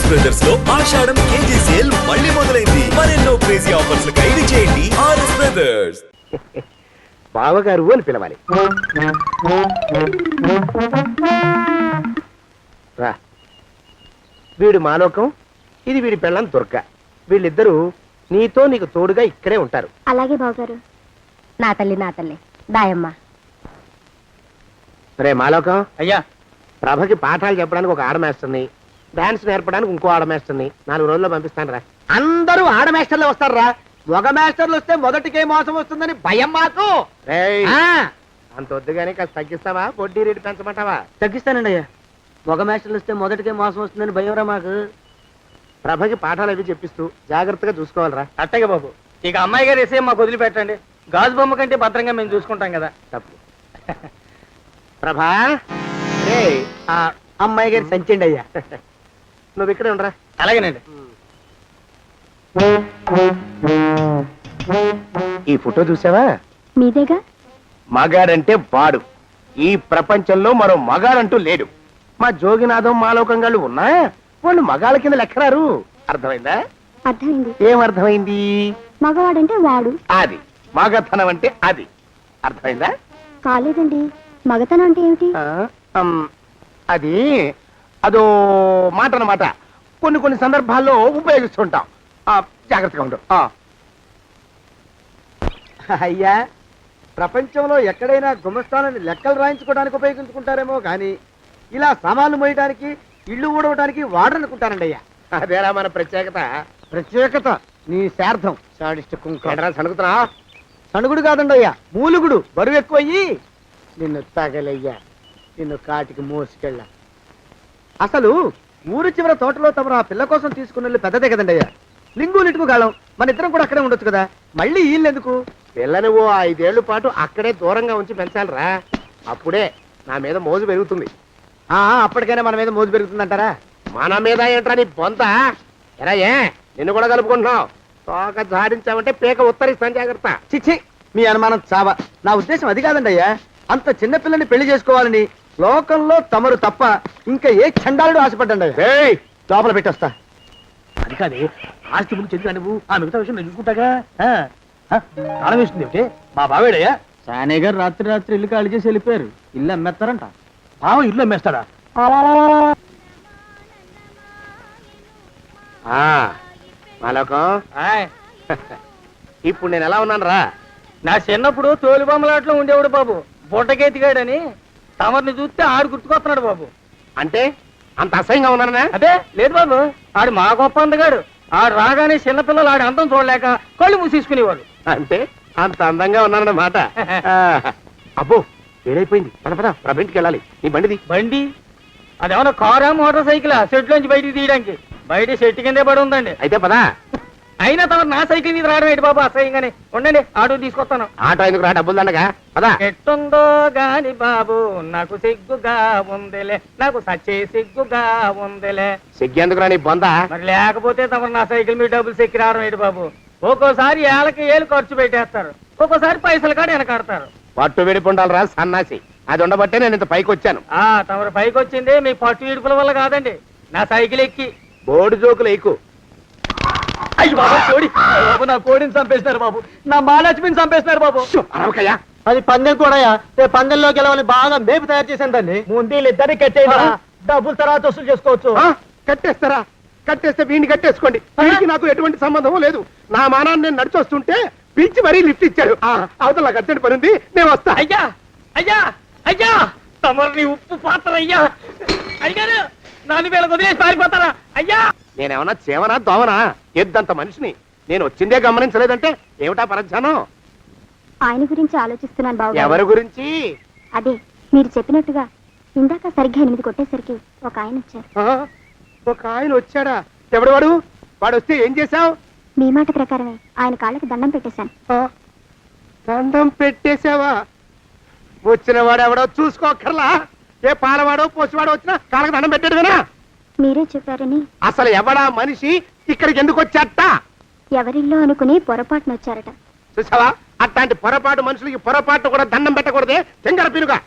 RS brothers లో ఆషాఢం KG sale మళ్ళీ మొదలైంది. మరెన్నో క్రేజీ ఆఫర్స్ ఖైదీ చేయండి ఆర్ఎస్ బ్రదర్స్. బావగారు అని పిలవాలి. రా, వీడు మాలోకం, ఇది వీడి పెళ్ళం దుర్గ. వీళ్ళిద్దరూ నీతో నీకు తోడుగా ఇక్కడే ఉంటారు. అలాగే బావగారు. నా తల్లి నా తల్లి దాయమ్మ. రే మాలోకం, అయ్యా ప్రభకి పాఠాలు చెప్పడానికి ఒక ఆడమేస్టర్ని, డాన్స్ నేర్పడానికి ఇంకో ఆడమేస్టర్ని 4 రోజుల్లో పంపిస్తాను రా. అందరూ ఆడ మాస్టర్లు వస్తారా? మగ మాస్టర్లు వస్తే మొదటికే మోసం వస్తుందని భయం మాకు. రేయ్, అంత వద్దుగానే కాస్త తగ్గిస్తావా? వడ్డీ రేటు పెంచమంటావా? తగ్గిస్తానండి అయ్యా. మగ మాస్టర్లు వస్తే మొదటికే మోసం వస్తుందని భయం రా మాకు. ప్రభకి పాఠాలు అవి చెప్పిస్తూ జాగ్రత్తగా చూసుకోవాలరా. అట్టగే బాబు, ఇక అమ్మాయి గారు వేసే మాకు వదిలిపెట్టండి. గాజు బొమ్మ కంటే భద్రంగా మేము చూసుకుంటాం కదా. తప్పు. ప్రభా, రే ఆ అమ్మాయి గారి సంచండి అయ్యా. నువ్వు ఇక్కడే ఉండరా. అలాగేనండి. ఈ ఫోటో చూసావా? మీదేగా. మగాడంటే వాడు. ఈ ప్రపంచంలో మరో మగాడంటూ లేడు. మా జోగినాథం మాలోకంగాళ్ళు ఉన్నా వాళ్ళు మగాళ్ళ కింద లెక్కరారు. అర్థమైందా? అర్థమైంది. ఏం అర్థమైంది? మగవాడంటే వాడు. అది మగతనం అంటే అది. అర్థమైందా? కాలేదండి. మగతనం అంటే ఏమిటి? అది అదో మాట అన్నమాట. కొన్ని సందర్భాల్లో ఉపయోగిస్తుంటాం. జాగ్రత్తగా ఉండు. అయ్యా, ప్రపంచంలో ఎక్కడైనా గుమస్థానాన్ని లెక్కలు రాయించుకోవడానికి ఉపయోగించుకుంటారేమో కానీ ఇలా సామాన్లు మోయడానికి, ఇల్లు ఊడవడానికి వాడరనుకుంటారండి అయ్యా. అదేరా మన ప్రత్యేకత. ప్రత్యేకత నీ శార్థం. సాడిస్ట్ కుంక. సణుకుతున్నా? సణుగుడు కాదండి అయ్యా, మూలుగుడు. బరువు ఎక్కువయ్యి నిన్ను తగలయ్యా, నిన్ను కాటికి మోసుకెళ్ళ. అసలు ఊరు చివర తోటలో తమరు ఆ పిల్ల కోసం తీసుకున్న పెద్దదే కదండి అయ్యా. లింగు లిటుకు కాలం మన ఇద్దరం కూడా అక్కడే ఉండొచ్చు కదా. మళ్ళీ వీళ్ళు ఎందుకు? పిల్లని ఓ 5 ఏళ్ల పాటు అక్కడే దూరంగా ఉంచి పెంచాలిరా. అప్పుడే నా మీద మోజు పెరుగుతుంది. అప్పటికైనా మన మీద మోజు పెరుగుతుందంటారా? మన మీద ఏంట్రా నీ బొంత? ఎరా, ఏ నిన్ను కూడా కలుపుకుంటున్నావు? తోక జాడించావంటే పీక ఉత్తరిస్తాను. జాగ్రత్త. చిచ్చి, మీ అనుమానం చావా. నా ఉద్దేశం అది కాదండి అయ్యా. అంత చిన్న పిల్లని పెళ్లి చేసుకోవాలని లోకంలో తమరు తప్ప ఇంకా ఏ చండాలుడు ఆశపడ్డండి అయ్యా. లోపల పెట్టొస్తా. అది కాదే, ఆస్తి ముందు చెందుగా నువ్వు ఆ మిగతా విషయం నేను చూసుకుంటాగా. తాళం వేస్తుంది ఏమిటి? మా బావేడయ్యా. సానే గారు రాత్రి ఇల్లు ఖాళీ చేసి వెళ్ళిపోయారు. ఇల్లు అమ్మేస్తారంట. బావ ఇల్లు అమ్మేస్తాడా? మాలోకం, ఇప్పుడు నేను ఎలా ఉన్నాను రా? నా చిన్నప్పుడు తోలు బొమ్మలాట్లో ఉండేవాడు బాబు, బుట్టకెత్తిగాడని. తమరిని చూస్తే ఆడు గుర్తుకొస్తున్నాడు బాబు. అంటే అంత అసహ్యంగా ఉన్నానా? అదే లేదు బాబు, ఆడు మా గొప్ప అందగాడు. ఆడు రాగానే చిన్నపిల్లలు ఆడి అందం చూడలేక కళ్ళు మూసేసుకునేవాడు. అంటే అంత అందంగా ఉన్నానన్నమాట. అబ్బో, ఏడైపోయింది. పద ప్రభింటికి వెళ్ళాలి. నీ బండిది. బండి అదేమన్నా కారా మోటార్ సైకిల్? సెట్లోంచి బయటికి తీయడానికి బయట చెట్టు కిందే పడి ఉందండి. అయితే పదా. అయినా తమ నా సైకిల్ మీద రావడం ఏంటి బాబు అసహ్యంగానే. ఉండండి, ఆటో తీసుకొస్తాను. ఆటో ఎందుకు రా? డబ్బులు దండగా. పదా. ఎట్టుందో గాని బాబు నాకు సిగ్గుగా ఉందిలే, నాకు సచ్చే సిగ్గుగా ఉందిలే. సిగ్గెందుకు రా నీ బొంద? మరి లేకపోతే తమరు నా సైకిల్ మీద డబ్బులు సెక్కి రావడం ఏంటి బాబు? ఒక్కోసారి ఏళ్ళకి ఏళ్ళు ఖర్చు పెట్టేస్తారు, ఒక్కోసారి పైసలు కాడ వెనకాడతారు. పట్టు విడిపుండాలరా సన్నాసి. అది ఉండబట్టే నేను ఇంత పైకి వచ్చాను. తమరు పైకి వచ్చింది మీ పట్టు ఇడుపుల వల్ల కాదండి, నా సైకిల్ ఎక్కి. బోర్డు జోకులు ఎక్కువ. అయ్యి బాబు, కోడి బాబు, నా కోడిని చంపేసినారు బాబు, నా మహాలక్ష్మిని చంపేసినారు బాబు. అరవకయ్యా. అది పందెం కూడా. పందెంలో గెలవని బాగా మేపు తయారు చేశాను దాన్ని. ముందు ఇద్దరిని కట్టేయరా, డబ్బులు తర్వాత వసూలు చేసుకోవచ్చు. కట్టేస్తారా? కట్టేస్తే వీడిని కట్టేసుకోండి. వీడికి నాకు ఎటువంటి సంబంధం లేదు. నా మానాన్ని నేను నడిచొస్తుంటే పిలిచి మరీ లిఫ్ట్ ఇచ్చాడు. అవతల నాకు అర్జెంట్ పని ఉంది, నేను వస్తా. అయ్యా అయ్యా అయ్యా, తమరిని ఉప్పు పాత్ర అయ్యా. అయ్యారు నాన్న వేళ వదిలేసి పారిపోతారా అయ్యా? నేనేమన్నా చేవనా దోవనా? ఎద్దంత మనిషిని. నేను వచ్చిందే గమనించలేదంటే ఏమిటా పరధ్యానం? ఆయన గురించి ఆలోచిస్తున్నాను బాబు. ఎవరి గురించి? అదే మీరు చెప్పినట్టుగా ఇందాక సరిగ్గా 8 కొట్టేసరికి ఒక ఆయన వచ్చారు. ఒక ఆయన వచ్చాడా? ఎవడు వాడు? వాడు వస్తే ఏం చేశావు? మీ మాట ప్రకారమే ఆయన కాళ్ళకి దండం పెట్టేశాను. దండం పెట్టేశావా? వచ్చిన వాడు ఎవడో చూసుకోకర్లా. ఏ పాలవాడో పోసివాడో వచ్చినా కాళ్ళకి దండం పెట్టాడువేనా? మీరే చెప్పారని. అసలు ఎవడా మనిషి? ఇక్కడికి ఎందుకు వచ్చాట? ఎవరిల్లో అనుకుని పొరపాటున వచ్చారట. చూసావా? అట్లాంటి పొరపాటు మనుషులకి పొరపాటు కూడా దండం పెట్టకూడదే. తెంగర పినుగా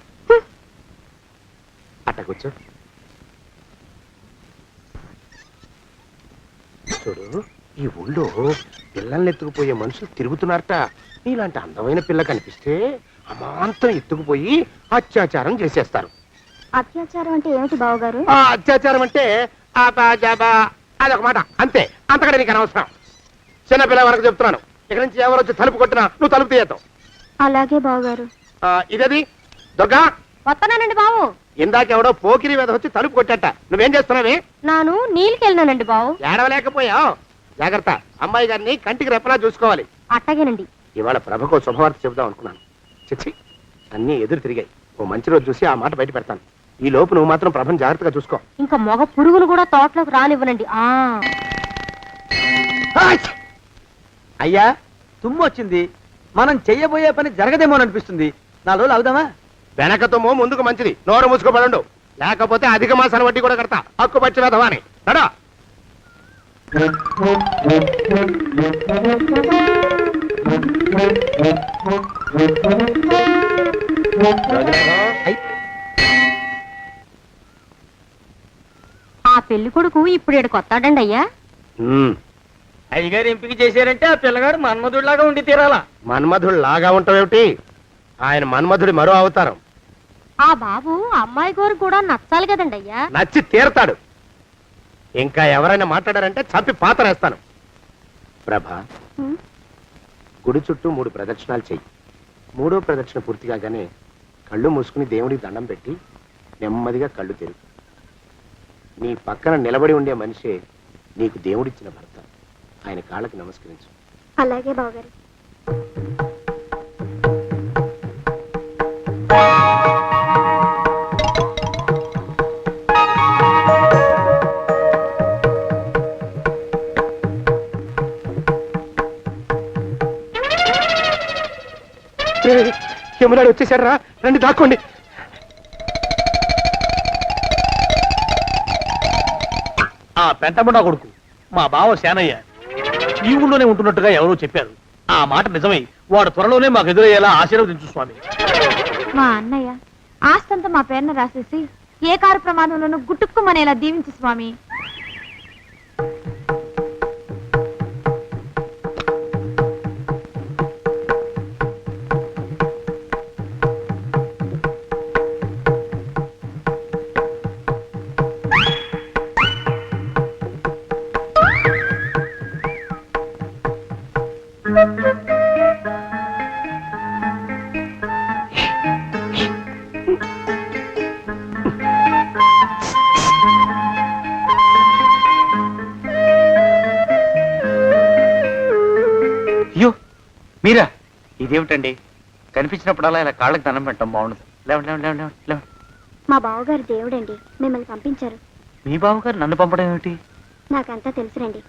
అట్ట కూర్చో. చూడు, ఈ ఊళ్ళో పిల్లల్ని ఎత్తుకుపోయే మనుషులు తిరుగుతున్నారట. నీలాంటి అందమైన పిల్ల కనిపిస్తే అమాంతం ఎత్తుకుపోయి అత్యాచారం చేసేస్తారు. అత్యాచారం అంటే ఏమిటి బావగారు? ఆ అత్యాచారం అంటే అదొక మాట, అంతే. అంతకంటే నీకు అనవసరం. చిన్నపిల్ల వరకు చెప్తున్నాను. ఇక్కడి నుంచి ఎవరు వచ్చి తలుపు కొట్టినా నువ్వు తలుపు తీయతావు. అలాగే బావగారు. ఇదేది దుర్గా? వస్తున్నానండి బావు. ఇందాకెవడో పోకిరి మీద వచ్చి తలుపు కొట్టట. నువ్వేం చేస్తున్నావే? నాను నీళ్ళకెళ్ళినానండి బావు. ఏడవలేకపోయావు. జాగ్రత్త, అమ్మాయి గారిని కంటికి రెప్పలా చూసుకోవాలి. అట్టగేనండి. ఇవాళ ప్రభకు శుభవార్త చెబుదాం అనుకున్నాను. చిచ్చి, అన్నీ ఎదురు తిరిగాయి. ఓ మంచి రోజు చూసి ఆ మాట బయట పెడతాను. ఈ లోపు నువ్వు మాత్రం ప్రభను జాగ్రత్తగా చూసుకో. ఇంకా మగ పురుగులు కూడా తోటలోకి రానివ్వనండి. అయ్యా, తుమ్ము వచ్చింది. మనం చెయ్యబోయే పని జరగదేమో అనిపిస్తుంది. 4 రోజులు అవుదామా? వెనకతోమో ముందుకు మంచిది. నోరు మూసుకోబడండు, లేకపోతే అధిక మాసాల వడ్డీ కూడా కడతా. హక్కు పచ్చి వేధవాని నడా. ఆ పెళ్లి కొడుకు ఇప్పుడు ఈడకి వస్తాడండి అయ్యా. అయ్యగారు ఎంపిక చేశారంటే ఆ పిల్లగాడు మన్మధుడిలాగా ఉండి తీరాలా. మన్మధుడు లాగా ఉంటావేమిటి? ఆయన మన్మధుడి మరో అవతారం. ఆ బాబు అమ్మాయి గారు కూడా నచ్చాలి కదండి అయ్యా. నచ్చి తీరతాడు. ఇంకా ఎవరైనా మాట్లాడారంటే చంపి పాతరేస్తాను. ప్రభా, గుడి చుట్టూ 3 ప్రదక్షిణాలు చెయ్యి. 3వ ప్రదక్షిణ పూర్తి కాగానే కళ్ళు మూసుకుని దేవుడికి దండం పెట్టి నెమ్మదిగా కళ్ళు తెరుగు. నీ పక్కన నిలబడి ఉండే మనిషే నీకు దేవుడిచ్చిన భర్త. ఆయన కాళ్ళకి నమస్కరించు. అలాగే బావగారు. యమునాడు వచ్చేసాడు రా, రండి దాక్కోండి. ఆ పెంటముడా కొడుకు మా బావ శానయ్య ఈ ఊళ్ళోనే ఉంటున్నట్టుగా ఎవరో చెప్పారు. ఆ మాట నిజమై వాడు త్వరలోనే మాకు ఎదురయ్యేలా ఆశీర్వదించు స్వామి. మా అన్నయ్య ఆస్తంతా మా పేరున రాసేసి ఏ కారు ప్రమాదంలోనూ గుట్టుక్కుమనేలా దీవించు స్వామి. అయ్యో మీరా, ఇదేమిటండి? కనిపించినప్పుడల్లా ఇలా కాళ్ళకి దండం పెట్టడం బాగుండదు. లేవండి లేవండి లేవండి లేవండి. మా బావగారు దేవుడండి, మిమ్మల్ని పంపించారు. మీ బావగారు నన్ను పంపడం ఏమిటి? నాకంతా తెలుసురండి.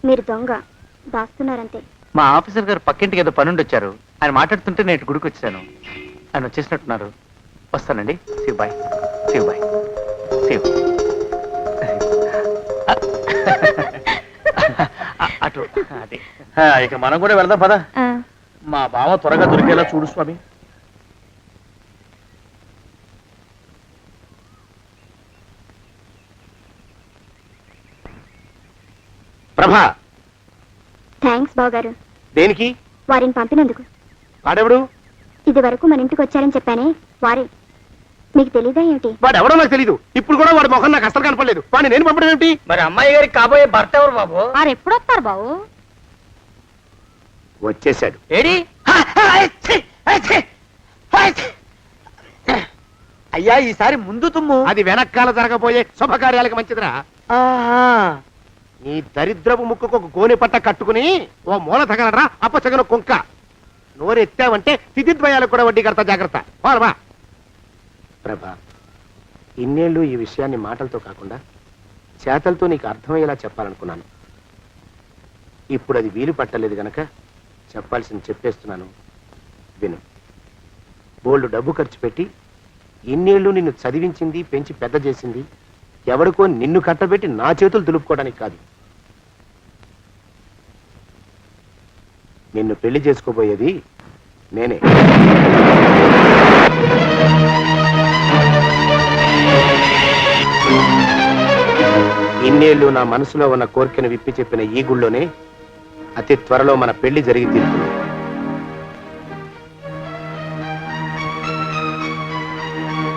మీరు దొంగ దాస్తున్నారంతే. మా ఆఫీసర్ గారు పక్కింటికి ఏదో పనుండి వచ్చారు. ఆయన మాట్లాడుతుంటే నేను గుడికి వచ్చాను. ఆయన వచ్చేసినట్టున్నారు. వస్తానండి. శివ్ బాయ్, శివ్ బాయ్, శివ్. అటు అదే. ఇక మనం కూడా వెళ్దాం పద. మా బావ త్వరగా దొరికేలా చూడు స్వామి. ప్రభా, థ్యాంక్స్ బావగారు. దేనికి? వారిని పంపినందుకు. వాడెవడు? ఇది వరకు మన ఇంటికి వచ్చారని చెప్పానే వారే. మీకు తెలీదా ఏమిటి? వాడు ఎవడో నాకు తెలీదు. ఇప్పుడు కూడా వాడి ముఖం నాకు అసలు కనపడలేదు. వాడిని నేను పంపడం ఏమిటి? మరి అమ్మాయి గారికి కాబోయే భర్త ఎవరు బాబు? వారు ఎప్పుడు వస్తారు బావు? వచ్చేసాడు. ఏడి? అయ్యా, ఈసారి ముందు తుమ్ము. అది వెనకాల జరగబోయే శుభకార్యాలకు మంచిదిరా. నీ దరిద్రపు ముక్కుకు ఒక గోనె పట్ట కట్టుకుని ఓ మూల తగలరా అప్పచగన కుంక. నోరెత్తావంటే స్థితిద్వయాలకు కూడా వడ్డీ కడతా. జాగ్రత్త. పోరబా. ప్రభా, ఇన్నేళ్ళు ఈ విషయాన్ని మాటలతో కాకుండా చేతలతో నీకు అర్థమయ్యేలా చెప్పాలనుకున్నాను. ఇప్పుడు అది వీలు పట్టలేదు గనక చెప్పాల్సింది చెప్పేస్తున్నాను. విను. బోల్డు డబ్బు ఖర్చు పెట్టి ఇన్నేళ్ళు నిన్ను చదివించింది, పెంచి పెద్ద చేసింది ఎవరికో నిన్ను కట్టబెట్టి నా చేతులు దులుపుకోవడానికి కాదు. నిన్ను పెళ్లి చేసుకోబోయేది నేనే. ఇన్నేళ్లు నా మనసులో ఉన్న కోరికను విప్పి చెప్పిన ఈ గుళ్ళోనే అతి త్వరలో మన పెళ్లి జరిగి తీరుతుంది.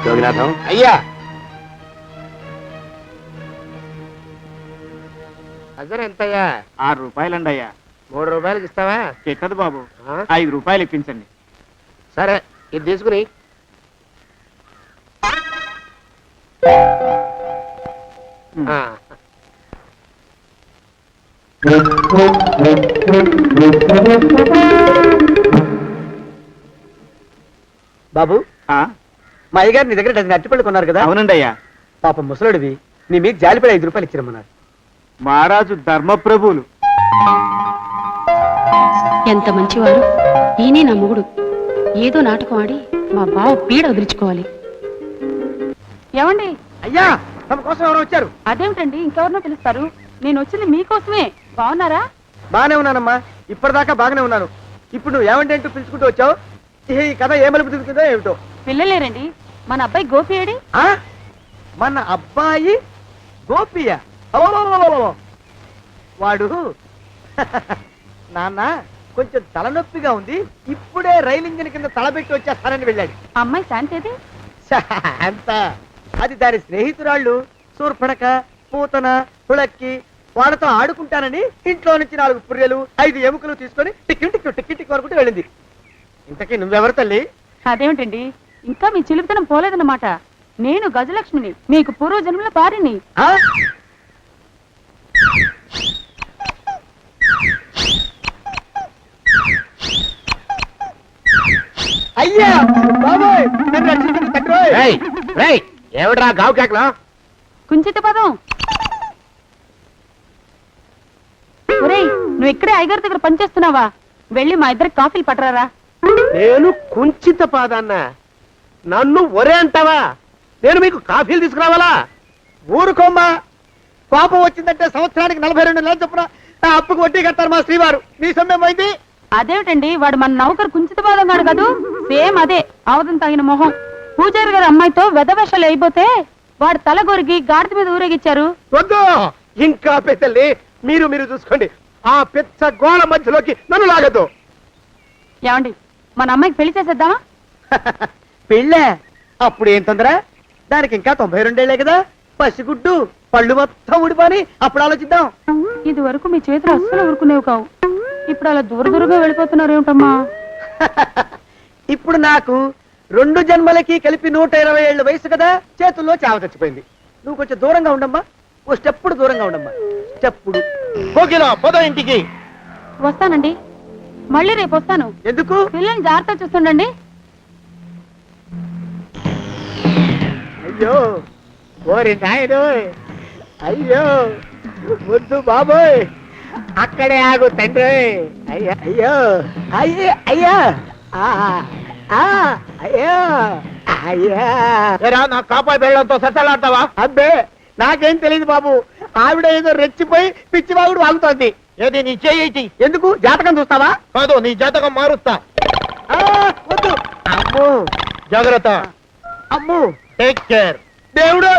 యోగినాథం అయ్యా, అజర్ ఎంతయ్యా? 6 రూపాయలండి అయ్యా. 3 రూపాయలకి ఇస్తావా? చెక్కదు బాబు, ఆ? 5 రూపాయలు ఇప్పించండి. సరే, ఇది తీసుకుని ఆ. బాబు, మా అయ్యగారు నీ దగ్గర డజన్ అరటిపళ్ళు కొన్నారు కదా? అవునండి అయ్యా. పాపం ముసలుడివి, నీ మీకు జాలిపడి 5 రూపాయలు ఇచ్చిరమ్మన్నారు. మహారాజు ధర్మప్రభువులు. ఎంత మంచివారు. ఈయనే నా మొగుడు. ఏదో నాటకం ఆడి మా బావ పీడ వదిలించుకోవాలి. ఏమండి? అయ్యా, తమ కోసం ఎవరో వచ్చారు. అదేమిటండి, ఇంకెవరినో పిలుస్తారు? నేను వచ్చింది మీకోసమే. బాగున్నారా? బాగానే ఉన్నానమ్మా, ఇప్పటిదాకా బాగానే ఉన్నాను. ఇప్పుడు నువ్వు ఏమంటే అంటూ పిలుచుకుంటూ వచ్చావు. ఈ కథ ఏ మలుపు తిరుగుతుందో ఏమిటో. పిల్లలేరండి. మన అబ్బాయి గోపి ఏడి? ఆ? మన అబ్బాయి గోపియ? అవ్వవ్వవ్వవ్వవ్వ. వాడు నాన్న కొంచెం తలనొప్పిగా ఉంది, ఇప్పుడే రైలు ఇంజిన్ కింద తలబెట్టి వచ్చేస్తానని వెళ్ళాడు. అమ్మాయి శాంతేది? అంత అది దాని స్నేహితురాళ్ళు సూర్పణక, పూతన, పుళక్కి వాళ్ళతో ఆడుకుంటానని ఇంట్లో నుంచి 4 పుర్రెలు 5 ఎముకలు తీసుకొని టిక్కి వరకు వెళ్ళింది. ఇంతకీ నువ్వెవరు తల్లి? అదేమిటండి, ఇంకా మీ చిలుపుతనం పోలేదన్నమాట. నేను గజలక్ష్మిని, మీకు పూర్వజన్మల భార్యని. ఆ? అయ్యా బాబోయ్, నన్ను రక్షించండి తండ్రోయ్. ఏమిట్రా గావు కేకలో? కుంచిత పదం. ఒరేయ్, నువ్వు ఇక్కడే అయ్యగారి దగ్గర పనిచేస్తున్నావా? వెళ్ళి మా ఇద్దరికి కాఫీలు పట్టరారా. నేను కుంచిత పాదాన్న, నన్ను ఒరే అంటావా? నేను మీకు కాఫీలు తీసుకురావాలా? ఊరుకోమ్మా, కోపం వచ్చిందంటే సంవత్సరానికి 42 నెలలు చొప్పున నా అప్పుకు వడ్డీ కట్టారు మా శ్రీవారు. నీ సొమ్మేం పోయింది? అదేమిటండి, వాడు మన నౌకరు కుంచిత పాదం గాడు కదూ. సేమ్ అదే, ఆవదం తగిన మొహం. పూజారి గారి అమ్మాయితో వెధవేషాలు అయిపోతే వాడు తల గొరిగి గాడిద మీద ఊరేగిచ్చారు. వద్దు, ఇంకా పెద్దల్ని మీరు చూసుకోండి. ఆ పెద్ద గోళ మధ్యలోకి నన్ను లాగద్దు. ఏమండి, మన అమ్మాయికి పెళ్లి చేసేద్దామా? పెళ్ళే? అప్పుడు ఏం తొందర? దానికి ఇంకా 92 ఏళ్లే కదా. పసిగుడ్డు పళ్ళు మొత్తం ఊడిపోని అప్పుడు ఆలోచిద్దాం. ఇది వరకు మీ చేతులు అస్సలు ఊరుకునేవి కావు. ఇప్పుడు అలా దూరంగా వెళ్ళిపోతున్నారు ఏమిటమ్మా? ఇప్పుడు నాకు 2 జన్మలకి కలిపి 120 ఏళ్ళ వయసు కదా, చేతుల్లో చావ చచ్చిపోయింది. నువ్వు కొంచెం దూరంగా ఉండమ్మా, ఓ స్టెప్పుడు దూరంగా ఉండమ్మా. స్టెప్పుడు పద ఇంటికి. వస్తానండి, మళ్ళీ రేపు వస్తాను. ఎందుకు? పిల్లల్ని జాగ్రత్త చూస్తుండండి. అయ్యో ఓరి నాయను, అయ్యో వద్దు బాబోయ్, అక్కడే ఆగు తండ్రి. అయ్యా అయ్యో అయ్యో అయ్యా అయ్యో అయ్యా. నా కాపాయి బెళ్ళంతో సత్తలాడతావా? అబ్బే, నాకేం తెలియదు బాబు. ఆవిడ ఏదో రెచ్చిపోయి పిచ్చివాగుడు వాగుతోంది. ఏది నీ చేయి? ఎందుకు? జాతకం చూస్తావా? కాదు, నీ జాతకం మారుస్తా. ఆ, వద్దు. అమ్మో, జాగ్రత్త. అమ్మో, టేక్ కేర్. దేవుడు.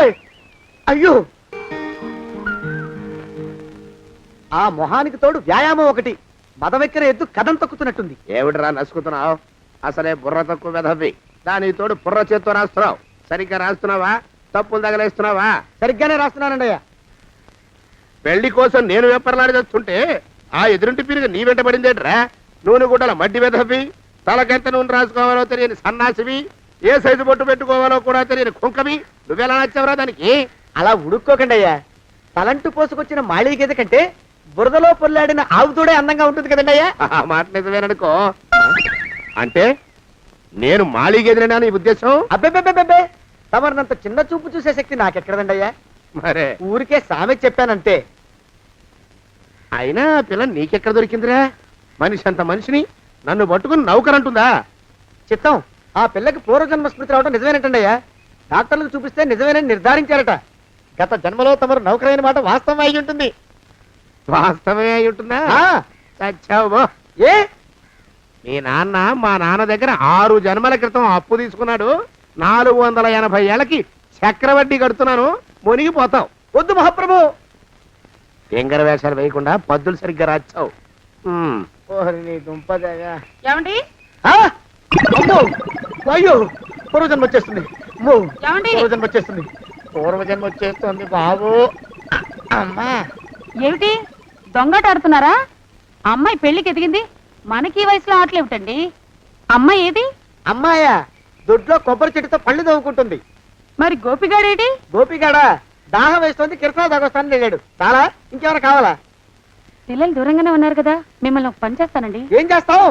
అయ్యో, ఆ మొహానికి తోడు వ్యాయామం ఒకటి. మదవెక్కిన ఎద్దు కథం తొక్కుతున్నట్టుంది. ఏమిటిరా నసుకుతున్నావు? అసలే బుర్ర తక్కువ వెధవి. దాని తోడు బుర్ర చేత్తో రాస్తున్నావు. సరిగ్గా రాస్తున్నావా? తప్పులు తగలేస్తున్నావా? సరిగ్గానే రాస్తున్నానండి అయ్యా. పెళ్లి కోసం నేను వెప్పర్లాడి వస్తుంటే ఆ ఎదురింటి పీరుగా నీ వెంట పడిందేట్రా? నూనె గుడ్డల మడ్డి వెధవి, తలకెంత నూనె రాసుకోవాలో తెలియని సన్నాసివి, ఏ సైజు బొట్టు పెట్టుకోవాలో కూడా తెలియని కుంకమి. నువ్వెలా నచ్చావురా దానికి? అలా ఉడుక్కోకండి అయ్యా. తలంటు పోసుకొచ్చిన మాళీ గేదె కంటే బురదలో పొల్లాడిన ఆవు తోడే అందంగా ఉంటుంది కదండి అయ్యా. ఆ మాట నిజమేననుకో. అంటే నేను మాళీగెదిరినా నీ ఉద్దేశం? అబ్బెబ్బెబ్బెబ్బే, తమరినంత చిన్న చూపు చూసే శక్తి నాకెక్కడదండి అయ్యా. మరే ఊరికే సామె చెప్పానంతే. అయినా పిల్ల నీకెక్కడ దొరికిందిరా? మనిషి అంత మనిషిని నన్ను పట్టుకుని నౌకరంటుందా? చిత్తం, ఆ పిల్లకి పూర్వజన్మ స్మృతి రావడం నిజమేనటండి అయ్యా. డాక్టర్లకు చూపిస్తే నిజమేనని నిర్ధారించారట. గత జన్మలో తమరు నౌకరైన మాట వాస్తవం అయి ఉంటుంది. వాస్తవమే అయి ఉంటుందా? చచ్చావు. ఏ? మీ నాన్న మా నాన్న దగ్గర 6 జన్మల క్రితం అప్పు తీసుకున్నాడు. 480 ఏళ్ళకి చక్రవడ్డీ కడుతున్నాను. మునిగిపోతావు. వద్దు మహాప్రభు, ఎంగర వేషాలు వేయకుండా పద్దులు సరిగ్గా రాచావు. ఓహరి నీ దుంపదగా. ఏమండి అమ్మో అయ్యో పూర్వజన్మ వచ్చేస్తుంది. అమ్మో ఏమండి పూర్వజన్మ వచ్చేస్తుంది. పూర్వజన్మ వచ్చేస్తుంది బాబు. అమ్మా ఏమిటి దొంగట ఆడుతున్నారా? అమ్మాయి పెళ్లికి ఎదిగింది, మనకి ఈ వయసులో ఆటలేమిటండి? అమ్మాయి ఏది? అమ్మాయా దొడ్లో కొబ్బరి చెట్టుతో పళ్ళు తవ్వుకుంటుంది. మరి గోపిగాడేటి? గోపిగాడ దాహం వేస్తుంది, కిరసా దాగొస్తానని వెళ్ళాడు. చాలా ఇంకేమైనా కావాలా? పిల్లలు దూరంగానే ఉన్నారు కదా, మిమ్మల్ని ఒక పని చేస్తానండి. ఏం చేస్తావు?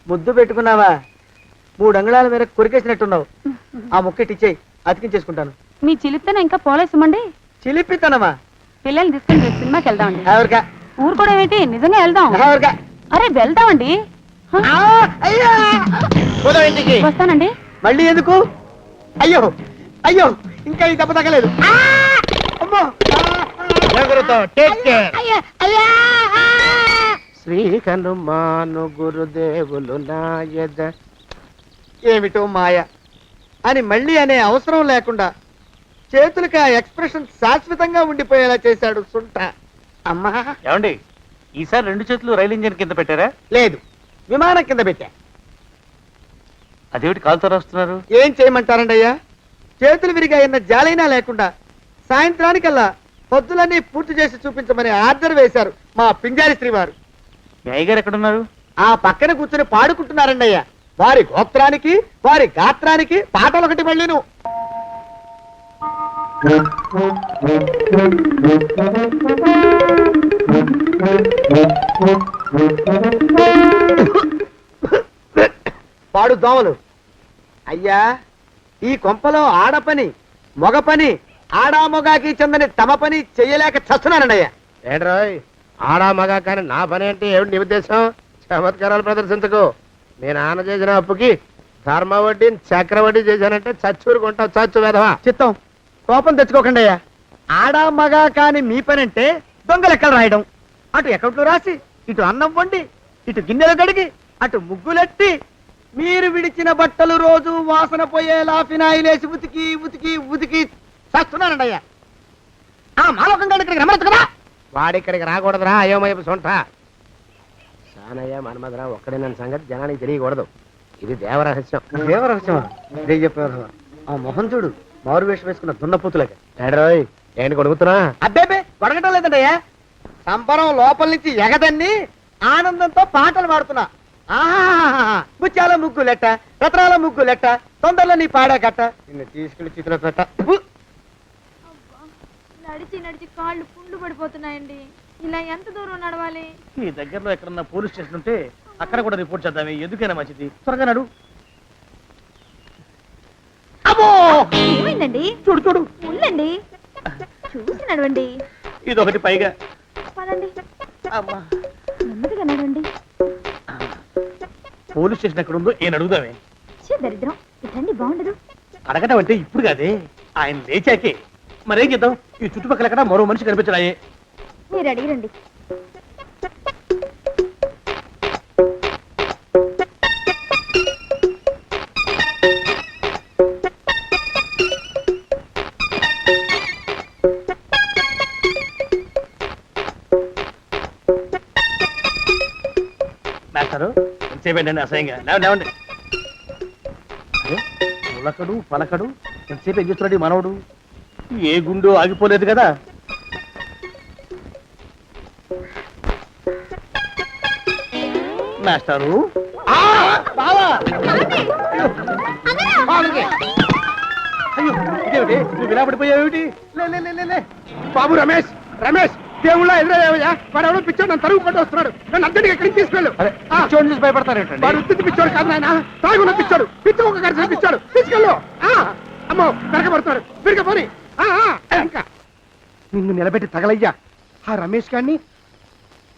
ముద్దు పెట్టుకున్నావా? 3 అంగుళాల మేర కొరికేసినట్టున్నావు. ఆ ముక్కటి ఇచ్చేయి, అతికించేసుకుంటాను. మీ చిలిపితన ఇంకా పోలేసమండి. చిలిపితనమా? పిల్లల్ని తీసుకుని రేపు సినిమాకి వెళ్దామండి. ఎవరికా? ఊరు కూడా ఏంటి, నిజంగా వెళ్దాం. ఎవరికా? అరే వెళ్దామండి. హ? అయ్యా పోదాం ఇంటికి. వస్తానండి. మళ్ళీ ఎందుకు? అయ్యో అయ్యో ఇంకా ఈ దెబ్బ తగ్గలేదు. అమ్మో శ్రీ హనుమాను గురుదేవులు నాయద. ఏమిటో మాయ అని మళ్ళీ అనే అవసరం లేకుండా చేతులకి ఆ ఎక్స్ప్రెషన్ శాశ్వతంగా ఉండిపోయేలా చేశాడు సుంట. అమ్మా ఏమండి ఈసారి 2 చేతులు రైలు ఇంజిన్ కింద పెట్టారా? లేదు, విమానం కింద పెట్టా. అదేమిటి కాలుతో రాస్తున్నారు? ఏం చేయమంటారండి అయ్యా? చేతులు విరిగాయన్న జాలైనా లేకుండా సాయంత్రానికల్లా పొద్దులన్నీ పూర్తి చేసి చూపించమని ఆర్డర్ వేశారు మా పింజారి శ్రీ వారు. మీ అయ్యగారు ఎక్కడున్నారు? ఆ పక్కన కూర్చొని పాడుకుంటున్నారండి అయ్యా. వారి గోత్రానికి వారి గాత్రానికి పాటలు ఒకటి మళ్ళీను. పాడు దోమలు. అయ్యా ఈ కొంపలో ఆడ పని మొగ పని ఆడా మొగాకి చెందని తమ పని చెయ్యలేక చస్తున్నానండి అయ్యా. ఏంట్రోయ్ ఆడా మగా కానీ నా పని అంటే ఏమిటి నీ ఉద్దేశం? చమత్కారాలు ప్రదర్శించకు. మీ నాన్న చేసిన అప్పుకి ధర్మ వడ్డీ చక్రవడ్డీ చేశానంటే చచ్చూరుకుంటావు. చచ్చు వేధవా. చిత్తం కోపం తెచ్చుకోకండి అయ్యా. ఆడా మగా కాని మీ పని అంటే దొంగ లెక్కలు రాయడం, అటు అకౌంట్లో రాసి ఇటు అన్నం వండి ఇటు గిన్నెలు కడిగి అటు ముగ్గులెట్టి మీరు విడిచిన బట్టలు రోజు వాసన పోయేలా ఫినాయిలేసి ఉతికి ఉతికి ఉతికి చస్తున్నానండి అయ్యా. ఆ మాలోకం గారు ఇక్కడికి రమ్మచ్చు కదా. వాడిక్కడికి రాకూడదురా అయోమయపు సొంట. సానయ్య మన్మధరావు ఒక్కడే నన్ను సంగతి జనానికి తెలియకూడదు. ఇది దేవరహస్యం. దేవరహస్యమా? చెప్పారు. ఆ మొహం చూడు, మారు వేషం వేసుకున్న దున్నపోతులకి. ఏంట్రోయ్ ఏంటి కొడుకుతున్నా? అబ్బేబే గొడగటం లేదండయ్యా. సంబరం లోపల నుంచి ఎగదన్ని ఆనందంతో పాటలు పాడుతున్నా. ఆహా ముత్యాల ముగ్గు లెట్ట, రత్నాల ముగ్గు లెట్ట, తొందరలో నీ పాడా కట్ట, నిన్ను తీసుకెళ్లి చిత్ర పెట్ట. నడిచి నడిచి కాళ్ళు పుండ్లు పడిపోతున్నాయండి. ఇలా ఎంత దూరం నడవాలి? ఈ దగ్గరలో ఎక్కడన్నా పోలీస్ స్టేషన్ ఉంటే అక్కడ కూడా రిపోర్ట్ చేద్దామే, ఎందుకైనా మంచిది. త్వరగా నడు. అమ్మో ఏమైందండి? చూడు చూడు. ఉండండి, చూసి నడవండి. ఇదొకటి పైగా. పదండి, అమ్మా నెమ్మదిగా నడవండి. పోలీస్ స్టేషన్ ఎక్కడ ఉందో ఏం అడుగుదామే. ఛీ, దరిద్రం. ఇటండి బాగుండదు. అడగటం అంటే ఇప్పుడు కాదే, ఆయన లేచాకే. మరేం చేద్దాం, ఈ చుట్టుపక్కల ఎక్కడ మరో మనిషి కనిపించడాయే. మీరు అడిగిరండి. మేస్తారు ఎంతసేపేంటండి అసహ్యంగా. లేవండి లేవండి. అరే ఉలకడు పలకడు ఎంతసేపు ఏం చేస్తున్నాడు ఈ మనవడు? ఏ గుండు ఆగిపోలేదు కదా. మాస్టారు అయ్యో ఇదేమిటి, నువ్వు ఇలా పడిపోయావేమిటి? బాబు రమేష్ రమేష్ దేవుళ్ళ ఎదురయ్యా. వాడు ఎవడో పిచ్చోడు నన్ను తరుగు కొట్టి వస్తున్నాడు. నన్ను అర్జెంట్గా ఎక్కడికి తీసుకెళ్ళు. చూడండి చూసి భయపడతారేంటండి? వాడు ఉత్తి పిచ్చోడు కాదు నాయన, తాగున్న పిచ్చోడు. పిచ్చి ఒక కలిసి పిచ్చాడు. తీసుకెళ్ళు. అమ్మో వెనకబడుతున్నాడు. విరిగ పోని. ఇంకా నిన్ను నిలబెట్టి తగలయ్యా. ఆ రమేష్ గారిని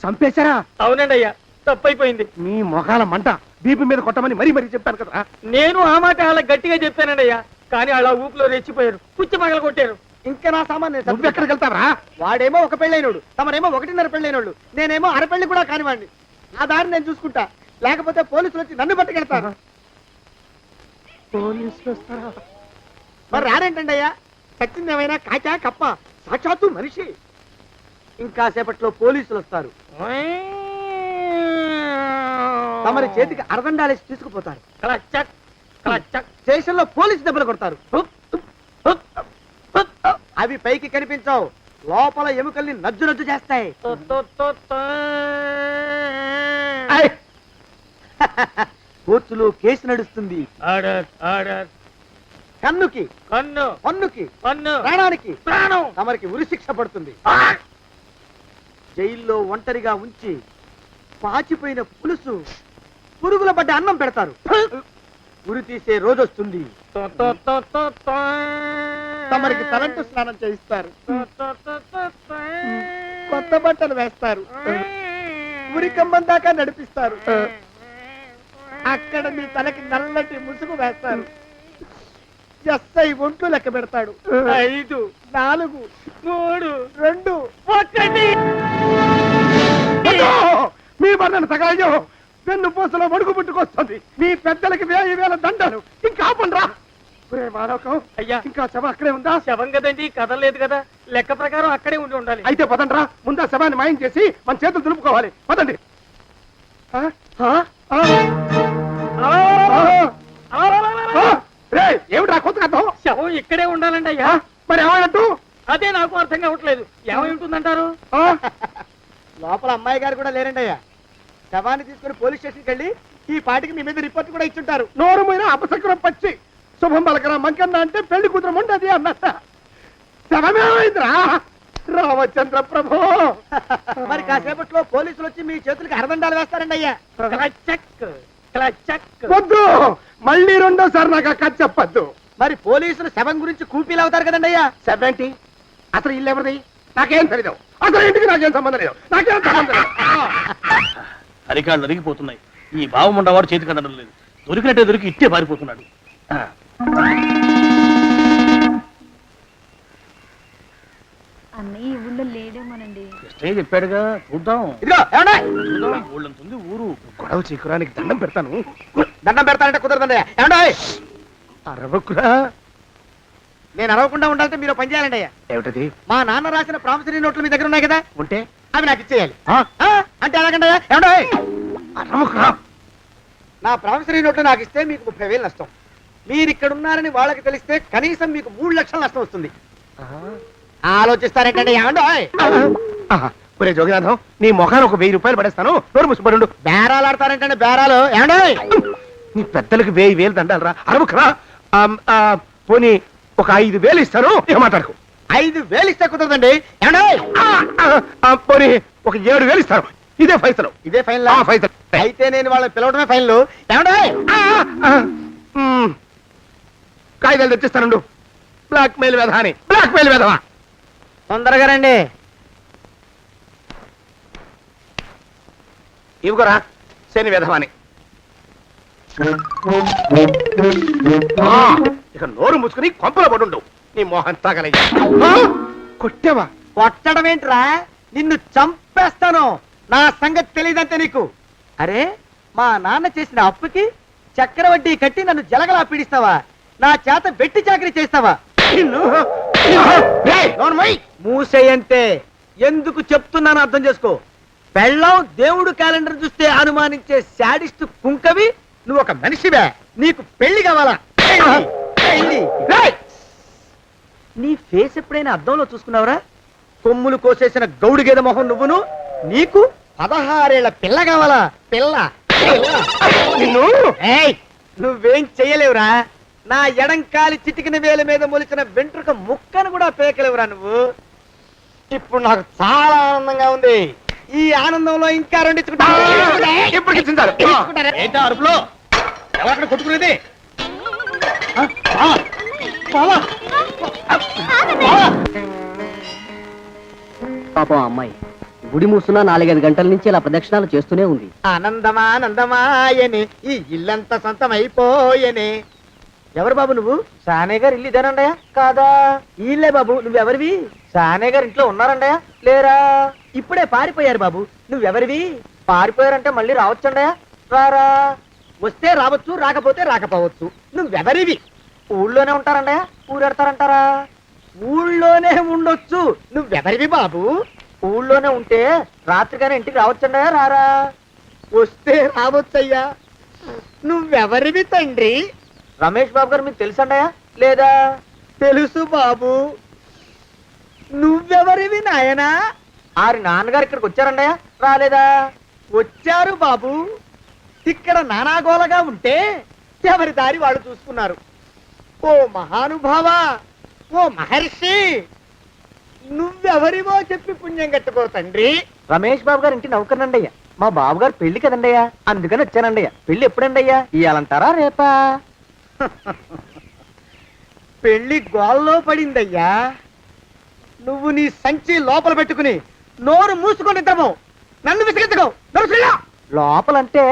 చంపేశారా? అవునండి అయ్యా, తప్పైపోయింది. మీ మొఖాల మంట బీపీ మీద కొట్టమని మరీ మరీ చెప్పాను కదా. నేను ఆ మాట అలా గట్టిగా చెప్పానండి అయ్యా, కానీ అలా ఊపిలో రెచ్చిపోయారు, పుచ్చి మగలు కొట్టారు. ఇంకా నా సామాన్ నువ్వు ఎక్కడికి వెళ్తావరా? వాడేమో ఒక పెళ్ళైనోడు, తమరేమో 1.5 పెళ్ళైనోళ్ళు, నేనేమో అరపెళ్ళి కూడా కానివ్వండి. నా దారి నేను చూసుకుంటా, లేకపోతే పోలీసులు వచ్చి నన్ను పట్టుకెళ్తారు. పోలీసులు వస్తారా? మరి రారేంటండి అయ్యా? చచ్చిందేమైనా కాచా కప్ప సాక్షాత్తు మనిషి. ఇంకా సేపట్లో పోలీసులు వస్తారు. తమరి చేతికి అరదండాలేసి తీసుకుపోతారు. స్టేషన్లో పోలీసు దెబ్బలు కొడతారు. అవి పైకి కనిపించవు, లోపల ఎముకల్ని నజ్జు నజ్జు చేస్తాయి. కోర్టులో కేసు నడుస్తుంది. కన్నుకి కన్ను పన్నుకి పన్ను ప్రాణానికి ప్రాణం తమరికి ఉరిశిక్ష పడుతుంది. జైల్లో ఒంటరిగా ఉంచి పాచిపోయిన పులుసు, పురుగుల పడ్డ అన్నం పెడతారు. ఉరి తీసే రోజు వస్తుంది. తమరికి తలంటు స్నానం చేయిస్తారు. కొత్త బట్టలు వేస్తారు. ఉరి కంబం దాకా నడిపిస్తారు. అక్కడ మీ తలకి నల్లటి ముసుగు వేస్తారు. ఎస్ఐ ఒంట్లు లెక్క పెడతాడు. 5 4 3 2 1. మీ వర్ణన తగలయ్యో, పెన్ను పూసలో మడుగు పుట్టుకొస్తుంది. మీ పెద్దలకి 1000 దండలు. ఇంకా ఆపండ్రా. మానవకం అయ్యా, ఇంకా శవం అక్కడే ఉందా? శవం కదండి, కదలేదు కదా, లెక్క ప్రకారం అక్కడే ఉండి ఉండాలి. అయితే పదండ్రా, ముందా శవాన్ని మాయం చేసి మన చేతులు దులుపుకోవాలి. పదండి. ఏమిటా కొత్త కథం? శవం ఇక్కడే ఉండాలండి అయ్యా. మరి ఏమైనట్టు? అదే నాకు అర్థం కావట్లేదు. ఏమై ఉంటుందంటారు? లోపల అమ్మాయి గారు కూడా లేరండి అయ్యా. శవాన్ని తీసుకుని పోలీస్ స్టేషన్కి వెళ్ళి ఈ పాటికి మీ మీద రిపోర్ట్ కూడా ఇచ్చుంటారు. నోరు మీద అపశకునం పచ్చి శుభం పలకరా మంకన్న అంటే పెళ్లి కూతురు ఉండదు అన్నట్ట. శవమేమైందిరా రామచంద్ర ప్రభు. మరి కాసేపట్లో పోలీసులు వచ్చి మీ చేతులకి అరదండాలు వేస్తారండి అయ్యా. వద్దు, మళ్ళీ రెండోసారి నాకు అక్క చెప్పద్దు. మరి పోలీసులు శవం గురించి కూపీలు అవుతారు కదండి అయ్యా. సెవెంటీ అసలు ఇల్లు ఎవరిది? నాకేం తెలియదు. అసలు ఇంటికి నాకేం సంబంధం లేదు. నాకేం సంబంధం లేదు. అరికాళ్ళు నరిగిపోతున్నాయి. ఈ బావముండవాడు చేతికి అందడం లేదు. దొరికినట్టే దొరికి ఇట్టే పారిపోతున్నాడు. అన్నయ్య ఈ ఊళ్ళో లేడేమోనండి. కృష్ణయ్య చెప్పాడుగా, చూద్దాం. ఇదిగో ఏమండి? చూద్దాం, ఊళ్ళంతుంది ఊరు. గొడవ చీకురానికి దండం పెడతాను. దండం పెడతానంటే కుదరదండి. ఏమండి? అరవకురా. నేను అరవకుండా ఉండాలంటే మీరు పని చేయాలండి అయ్యా. ఏమిటది? మా నాన్న రాసిన ప్రామిసరీ నోట్లు మీ దగ్గర ఉన్నాయి కదా, ఉంటే అవి నాకు ఇచ్చేయాలి. అంటే ఎలాగండి అయ్యా? ఏమండి? అరవకురా. నా ప్రామిసరీ నోట్లు నాకు ఇస్తే మీకు 30,000 నష్టం. మీరు ఇక్కడ ఉన్నారని వాళ్ళకి తెలిస్తే కనీసం మీకు 3 లక్షల నష్టం వస్తుంది. ఆలోచిస్తారేంటండి? ఏమండి? ఒరే జోగినాథం, నీ మొఖాన్ని ఒక 1000 రూపాయలు పడేస్తాను. నోరు ముసుపడు. బేరాలు ఆడతారేంటండి? బేరాలు ఏమండి? నీ పెద్దలకు 1000 దండాలరా. అరవకురా. పోనీ ఒక 5,000 ఇస్తాను. ఇక మాట్లాడుకో. 5,000 ఇస్తే కుదరదండి. ఏమండి? పోనీ ఒక 7,000 ఇస్తాను. ఇదే ఫైసలు. ఇదే ఫైన్? ఫైసలు. అయితే నేను వాళ్ళని పిలవడమే ఫైన్లు. ఏమండి? కాగితాలు తెచ్చిస్తాను. బ్లాక్ మెయిల్ వెధ అని. బ్లాక్ మెయిల్ వెధవా. తొందరగా రండి. ఇవ్వరా శని వెధవాని. ఇక నోరు ముసుకుని కొంపలో పడుండు. నీ మోహన్ తాగలయ్యా. కొట్టావా? కొట్టడం ఏంట్రా? నిన్ను చంపేస్తాను. నా సంగతి తెలియదంటే నీకు. అరే, మా నాన్న చేసిన అప్పుకి చక్రవడ్డీ కట్టి నన్ను జలగలా పీడిస్తావా? నా చేత వెట్టి చాకరీ చేస్తావా? మూసేయంటే ఎందుకు చెప్తున్నాను అర్థం చేసుకో. పెళ్ళం దేవుడు క్యాలెండర్ చూస్తే అనుమానించే శాడిస్ట్ కుంకవి నువ్వు ఒక మనిషివే. నీకు పెళ్లి కావాలా? నీ ఫేస్ ఎప్పుడైనా అద్దంలో చూసుకున్నావురా? కొమ్ములు కోసేసిన గౌడు గేదె మొహం నువ్వును. నీకు 16 ఏళ్ల పిల్ల కావాలా? పిల్ల నిన్ను నువ్వేం చెయ్యలేవురా. నా ఎడంకాలి చిటికిన వేల మీద మొలిచిన వెంట్రుక ముక్కను కూడా పేకలేవురా నువ్వు. ఇప్పుడు నాకు చాలా ఆనందంగా ఉంది. ఈ ఆనందంలో ఇంకా రెండించుకుంటా. ఏంటా అరుపులో? ఎవరక్కడ కొట్టుకునేది? పాపం అమ్మాయి గుడి మూసున్న 4-5 గంటల నుంచి ఇలా ప్రదక్షిణాలు చేస్తూనే ఉంది. ఆనందమానందమాయని ఈ ఇల్లంతా సొంతమైపోయని. ఎవరు బాబు నువ్వు? సానే గారు ఇల్లు ఇదేనండయా? కాదా? ఇల్లే బాబు. నువ్వెవరివి? సానే గారు ఇంట్లో ఉన్నారండయా? లేరా? ఇప్పుడే పారిపోయారు బాబు. నువ్వెవరివి? పారిపోయారంటే మళ్ళీ రావచ్చండయా? రారా. వస్తే రావచ్చు, రాకపోతే రాకపోవచ్చు. నువ్వెవరివి? ఊళ్ళోనే ఉంటారండయా? ఊరెడతారంటారా? ఊళ్ళోనే ఉండొచ్చు. నువ్వెవరివి బాబు? ఊళ్ళోనే ఉంటే రాత్రిగానే ఇంటికి రావచ్చండా రారా? వస్తే రావచ్చయ్యా. నువ్వెవరివి తండ్రి? రమేష్ బాబు గారు మీకు తెలుసండయా లేదా? తెలుసు బాబు. నువ్వెవరివి నాయనా? ఆరి నాన్నగారు ఇక్కడికి వచ్చారండయా రాలేదా? వచ్చారు బాబు. ఇక్కడ నానాగోలగా ఉంటే ఎవరి దారి వాళ్ళు చూసుకున్నారు. ఓ మహానుభావ, ఓ మహర్షి, నువ్వెవరివో చెప్పి పుణ్యం కట్టుకో తండ్రి. రమేష్ బాబు గారు ఇంటి నౌకర్నండయ్యా. మా బాబు గారు పెళ్లి కదండయ్యా, అందుకని వచ్చానండయ్యా. పెళ్లి ఎప్పుడండయ్యా? ఇయ్యాలంటారా రేపా? పెళ్లి గోల్లో పడిందయ్యా. నువ్వు నీ సంచి లోపల పెట్టుకుని నోరు మూసుకొని ఇద్దాము. నన్ను విసిగించుకో. లోపలంటే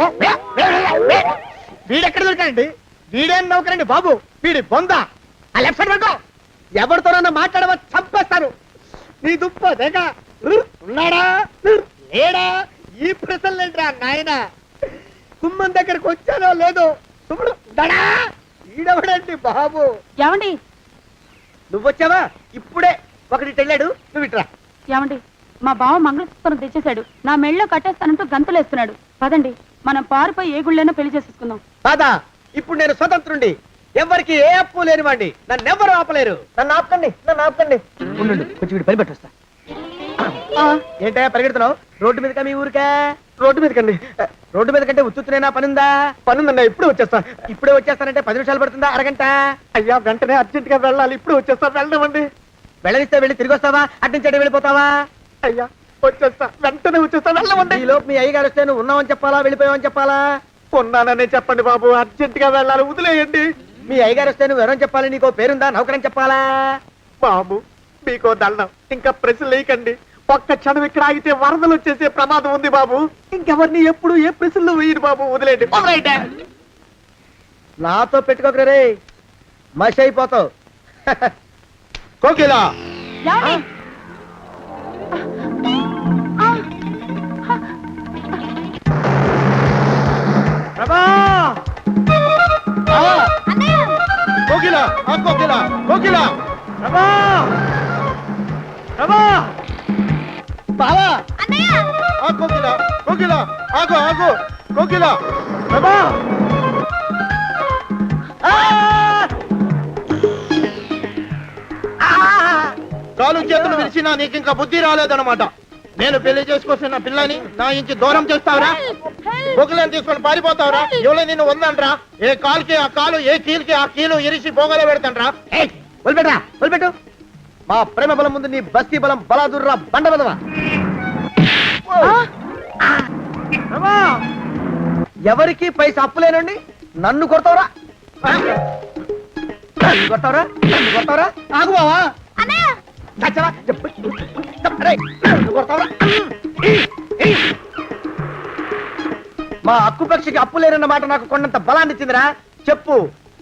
వీడెక్కడ దొరికాడండి? వీడేం నౌకరండి బాబు, వీడి బొంద. ఆ లెఫ్ట్ సైడ్ పడుకో. ఎవరితోనన్నా మాట్లాడవా చంపేస్తాను. నీ దుప్ప దేగ ఉన్నాడా లేడా? ఈ ప్రశ్నలేంట్రా నాయన. గుమ్మం దగ్గరకు వచ్చానో లేదో సుమ్ముడు దడా. ఈడవడండి బాబు. ఏమండి నువ్వొచ్చావా? ఇప్పుడే ఒకటి వెళ్ళాడు. నువ్వు ఇట్రా. ఏమండి, మా బావ మంగళసూత్రం తెచ్చేశాడు. నా మెళ్ళో కట్టేస్తానంటూ గంతులేస్తున్నాడు. పదండి, మనం పారిపోయి ఏ గుళ్ళైనా పెళ్లి చేసేసుకుందాం. కాదా? ఇప్పుడు నేను స్వతంత్రుండి, ఎవరికి ఏ అప్పు లేనివాడి. నన్నెవ్వరు ఆపలేరు. నన్ను ఆపకండి, నన్ను ఆపకండి. ఉండు, కొంచెం వీడి పని పెట్టొస్తా. ఏంటా పరిగెడుతున్నావు? రోడ్డు మీదకా మీ ఊరికా? రోడ్డు మీదకండి. రోడ్డు మీద కంటే ఉత్తునేనా పనుందా? పనుందండి. ఇప్పుడు వచ్చేస్తా. ఇప్పుడే వచ్చేస్తానంటే 10 నిమిషాలు పడుతుందా? అరగంట? అయ్యా వెంటనే అర్జెంట్ గా వెళ్ళాలి. ఇప్పుడు వచ్చేస్తా. వెళ్ళమండి. వెళ్ళనిస్తే వెళ్ళి తిరిగి వస్తావా? అట్నుంచి వెళ్ళిపోతావా? అయ్యా వచ్చేస్తా, వెంటనే వచ్చేస్తా. వెళ్ళమండి. ఈ లోపు మీ అయ్యగారు వస్తే నువ్వు ఉన్నావని చెప్పాలా, వెళ్ళిపోయావని చెప్పాలా? ఉన్నాననే చెప్పండి బాబు, అర్జెంట్ గా వెళ్ళాలి, వదిలేయండి. మీ అయ్యగారు వస్తే నువ్వు ఎవరని చెప్పాలి? నీకో పేరుందా? నౌకరని చెప్పాలా? బాబు మీకో దండం, ఇంకా ప్రశ్నలు వేయకండి. ఒక్క క్షణం ఇక్కడ ఆగితే వరదలు వచ్చేసే ప్రమాదం ఉంది బాబు. ఇంకెవరిని ఎప్పుడు ఏ ప్రశ్నలు వేయరు బాబు, వదిలేయండి. నాతో పెట్టుకోకరే రే, మషి అయిపోతావు. కోకిలా ఏమండి? ప్రభా! కోకిలా, ఆ కోకిలా, కోకిలా! ప్రభా! ప్రభా! బావా! ఆ కోకిలా, కోకిలా, ఆగు, ఆగు, కోకిలా! ప్రభా! కాలు చేతులు విరిచినా నీకు ఇంకా బుద్ధి రాలేదన్నమాట. నేను పెళ్లి చేసుకొస్తున్న పిల్లని నా ఇంటి దూరం చేస్తావురా? బొగ్గులను తీసుకొని పారిపోతావురా? ఎవరో నిన్ను ఉందంట్రా? ఏ కాలుకి ఆ కాలు, ఏ కీలుకి ఆ కీలు ఇరిచి బొగలో పెడతాంట్రా? వదిలిపెట్టరా, వదిలిపెట్టు. మా ప్రేమ బలం ముందు నీ బస్తీ బలం బలాదుర్రా బండ బలవా. ఎవరికి పైసా అప్పులేనండి నన్ను కొడతావురా? కొడతావురా? కొడతావురా? ఆగు బావా. మా అక్కు పక్షికి అప్పు లేరన్న మాట నాకు కొండంత బలాన్ని ఇచ్చిందిరా. చెప్పు,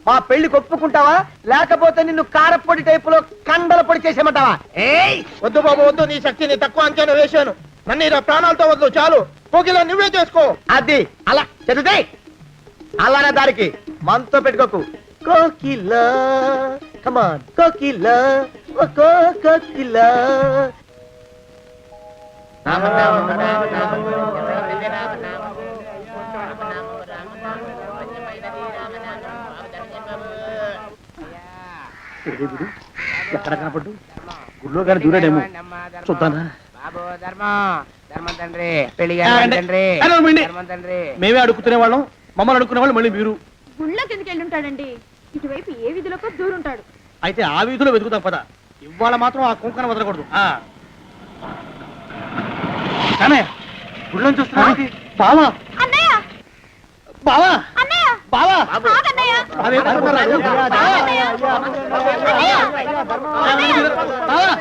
మా పెళ్లికి ఒప్పుకుంటావా, లేకపోతే నిన్ను కారపొడి టైపులో కండల పొడి చేసేమంటావా? వద్దు బాబు వద్దు, నీ శక్తిని తక్కువ అంచనా వేశాను. నన్ను ఇలా ప్రాణాలతో వద్దు, చాలు. కోకిలా నువ్వే చేసుకో. అది అలా చదివితే అలానే దారికి మనతో పెట్టుకోకు. కోకిలా కమాన్, కోకిలా, ఓ కోకిలా. ఎక్కడ కనపడ్డు? గుడిలో కానీ దూరాడేమో, చూద్దానా? మేమే అడుగుతునే వాళ్ళం, మమ్మల్ని అడుక్కునే వాళ్ళు మళ్ళీ మీరు. గుళ్ళోకి ఎందుకు వెళ్ళుంటాడండి? ఇటువైపు ఏ వీధిలోకి దూరుంటాడు. అయితే ఆ వీధిలో వెతుకుతాం పద. ఇవాళ మాత్రం ఆ కుంకన వదలకూడదు. గుళ్ళని చూస్తున్నా బావా, అన్నయ్య, బావా, అన్నయ్య, బావా, ఆగన్నయ్య. బావా.